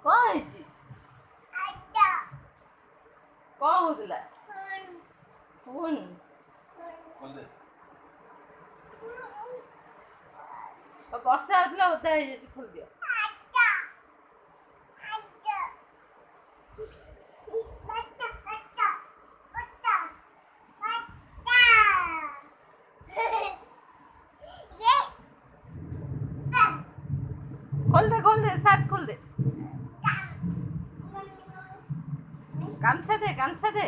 କ'ଣ ହେଇଛି? କ'ଣ ହଉଥିଲା? ଫୋନ୍ ବର୍ଷା ହଉଥିଲା, ଓଦା ହେଇଯାଇଛି, ଖୋଲିଦିଅ। खोल दे सार्ट खोल दे। गामछा दे गामछा दे।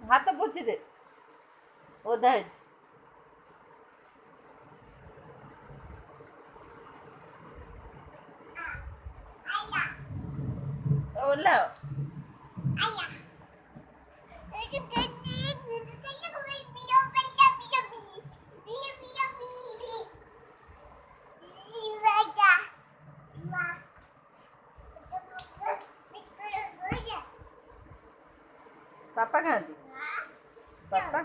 हाथ पोछि दे, ओदा है। ओला पापा कहाँ थी? पापा